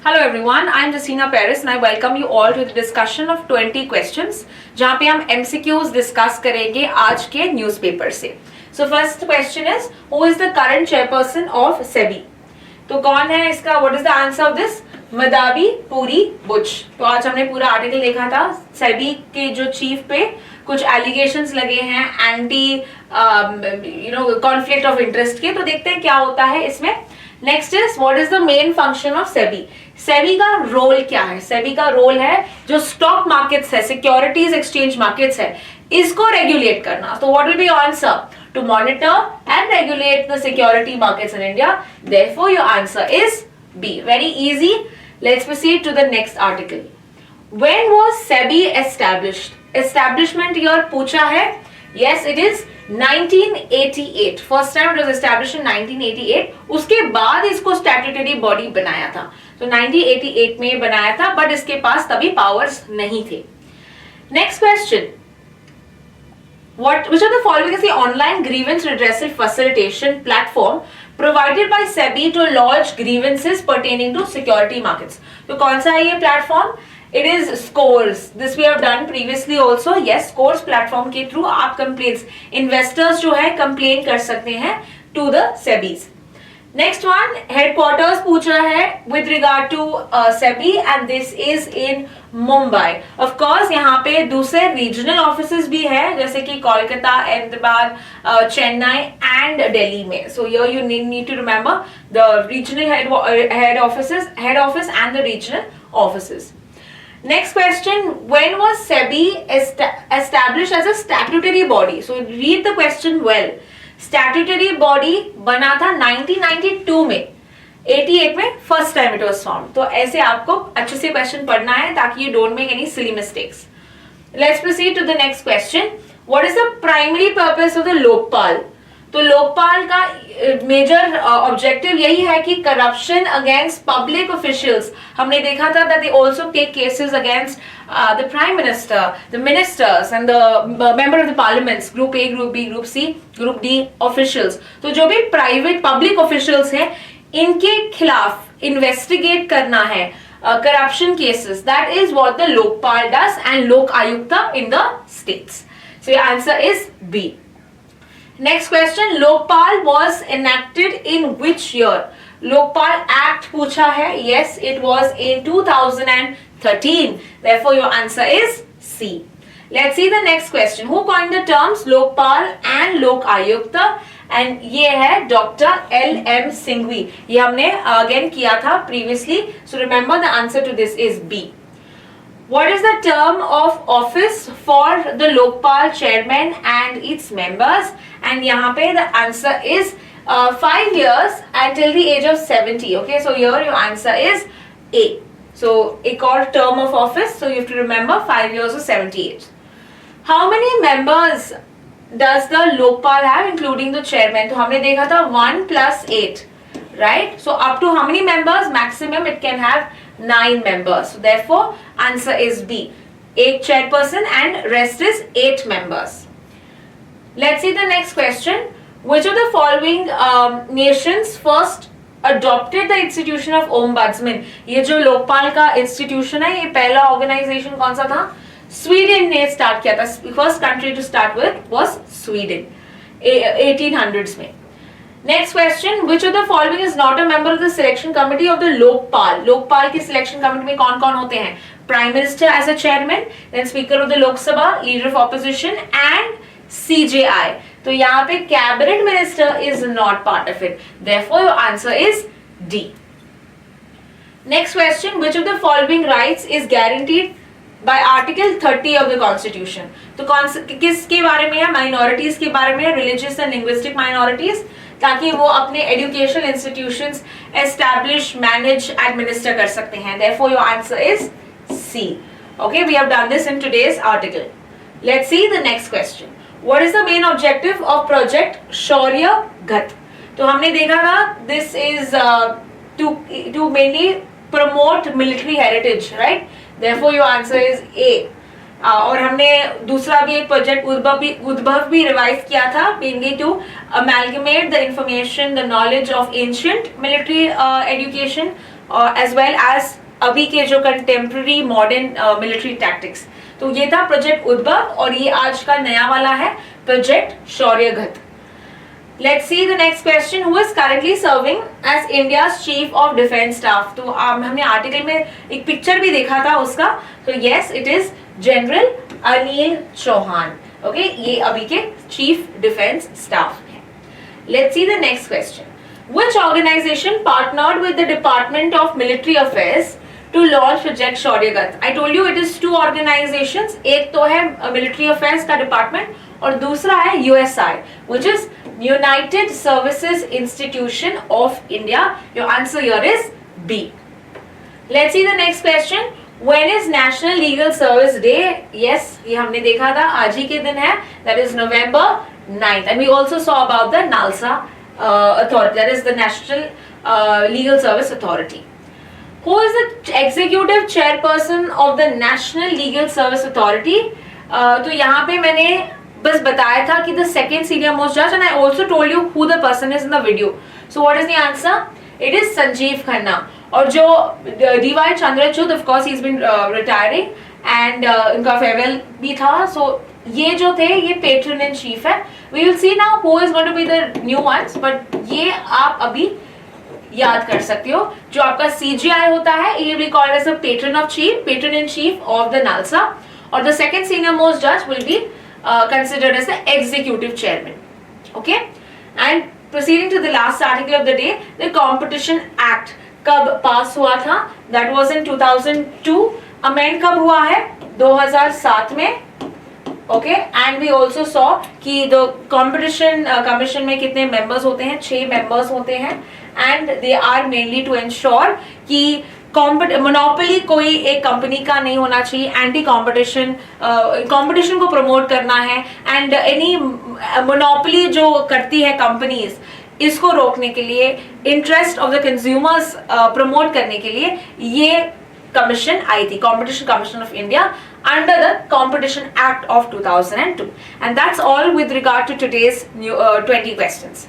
Hello everyone, I am Jasina Paris and I welcome you all to the discussion of 20 questions जहाँ पे हम MCQs discuss करेंगे आज के newspaper से. So first question is, who is the current chairperson of SEBI? तो कौन है इसका? What is the answer of this? Madhabi पूरी बुच. तो आज हमने पूरा आर्टिकल देखा था. SEBI के जो चीफ पे कुछ एलिगेशंस लगे हैं एंटी कॉन्फ्लिक्ट ऑफ इंटरेस्ट के. तो देखते हैं क्या होता है इसमें. Next is what is the main function of SEBI. SEBI का रोल क्या है? सेबी का रोल है जो स्टॉक मार्केट्स है, सिक्योरिटीज एक्सचेंज मार्केट्स है, इसको रेगुलेट करना. तो what will be answer? To monitor and regulate the security markets in India. Therefore your answer is B. Very easy. Let's proceed to the next article. When was SEBI established? Establishment year पूछा है. Yes, it is 1988. First time it was established in 1988. उसके बाद इसको statutory body बनाया था. तो 1988 में बनाया था, बट इसके पास तभी पावर्स नहीं थे. Next question. Which of the following is the online grievance redressal facilitation platform provided by SEBI to lodge grievances pertaining to security markets? तो कौन सा है ये platform? It is Scores. This we have done previously also. Yes, Scores platform के through आप complaints, investors जो है complain कर सकते हैं to the SEBIs. Next one, headquarters पूछा है with regard to SEBI and this is in Mumbai. Of course यहाँ पे दूसरे regional offices भी है जैसे कि कोलकाता, अहमदाबाद, चेन्नई and Delhi में. So here you need to remember the regional head office and the regional offices. Next question, when was SEBI established as a statutory body? So read the question well. Statutory body बना था 1992 में. 88 में first time it was formed. तो ऐसे आपको अच्छे से question पढ़ना है ताकि you don't make any silly mistakes. Let's proceed to the next question. What is the primary purpose of the Lokpal? तो लोकपाल का मेजर ऑब्जेक्टिव यही है कि करप्शन अगेंस्ट पब्लिक ऑफिशियल्स. हमने देखा था that they also take cases against the prime minister, the ministers and the member of the parliaments, group A, group B, group C, group D officials. तो जो भी private public officials हैं इनके खिलाफ investigate करना है corruption cases. That is what the Lokpal does and Lok Ayukta in the states. So your answer is B. Next question, Lokpal was enacted in which year? Lokpal Act पूछा है. Yes, it was in 2013. Therefore, your answer is C. Let's see the next question. Who coined the terms Lokpal and Lok Ayukta? And ये है Dr. L.M. Singhvi. ये हमने again किया था previously. So remember the answer to this is B. What is the term of office for the Lokpal chairman and its members? And यहाँ पे the answer is 5 years until the age of 70. Okay, so here your answer is A. So एक और term of office, so you have to remember 5 years or 78. How many members does the Lokpal have, including the chairman? तो हमने देखा था 1 plus 8, right? So up to how many members? Maximum it can have 9 members. So therefore answer is B. 8 chairperson and rest is 8 members. Let's see the next question. Which of the following nations first adopted the institution of Ombudsman? ये जो लोकपाल का institution है, ये पहला organization कौन सा था? Sweden ने start किया था. First country to start with was Sweden. 1800s में. Next question, which of the following is not a member of the selection committee of the Lokpal? Lokpal की selection committee में कौन कौन होते हैं? Prime Minister as a chairman, then Speaker of the Lok Sabha, Leader of Opposition and CJI. तो यहाँ पे Cabinet Minister is not part of it. Therefore your answer is D. Next question, which of the following rights is guaranteed by Article 30 of the Constitution? तो किसके बारे में है? Minorities के बारे में है, religious and linguistic minorities, ताकि वो अपने educational institutions establish, manage, administer कर सकते हैं. Therefore your answer is C. Okay, we have done this in today's article. Let's see the next question. What is the main objective of project Shaurya Ghat? तो हमने देखा था this is to mainly promote military heritage, right? Therefore your answer is A. और हमने दूसरा भी एक project उद्भव भी रिवाइज किया था mainly to amalgamate the information, the knowledge of ancient military education as well as अभी के जो कंटेम्प्रेरी मॉडर्न मिलिट्री टैक्टिक्स। तो ये था प्रोजेक्ट उद्भव और ये आज का नया वाला है project शौर्यगत। Let's see the next question. Who is currently serving as India's Chief of Defence Staff? तो हमने आर्टिकल में एक पिक्चर भी देखा था उसका। तो yes, it is General Anil Chauhan. Okay, ये अभी के Chief Defence Staff हैं। Let's see the next question. Which organization partnered with the Department of Military Affairs to launch Project शौर्यगत? I told you it is two organizations. एक तो है Military Affairs का department और दूसरा है USI, which is United Services Institution of India. Your answer here is B. Let's see the next question. When is National Legal Service Day? Yes, ये हमने देखा था, आज ही के दिन है, that is November 9th. And we also saw about the NALSA authority, that is the National Legal Service Authority. Who is the executive chairperson of the National Legal Service Authority? तो यहाँ पे मैंने बस बताया था कि the second senior most judge, and I also told you who the person is in the video. So what is the answer? It is Sanjeev Khanna. और जो D.Y. Chandrachud, of course he's been retiring and इनका farewell भी था. So ये जो थे ये patron in chief है. We will see now who is going to be the new ones, but ये आप अभी याद कर सकते हो। जो आपका CGI होता है, he will be called as a patron in chief of the NALSA, और the second senior most judge will be considered as the executive chairman. Okay, and proceeding to the last article of the day, the Competition Act कब पास हुआ था? That was in 2002. Amend कब हुआ है? 2007 में। Okay, and we also saw कि the competition commission में कितने members होते हैं? 6 members होते हैं, and they are mainly to ensure कि मोनोपोली कोई एक कंपनी का नहीं होना चाहिए, एंटी कंपटीशन, कंपटीशन को प्रमोट करना है, एंड एनी मोनोपोली जो करती है कंपनीज, इसको रोकने के लिए, interest of the consumers promote करने के लिए ये कमीशन आई थी, competition commission of India, under the competition act of 2002. And that's all with regard to today's 20 questions.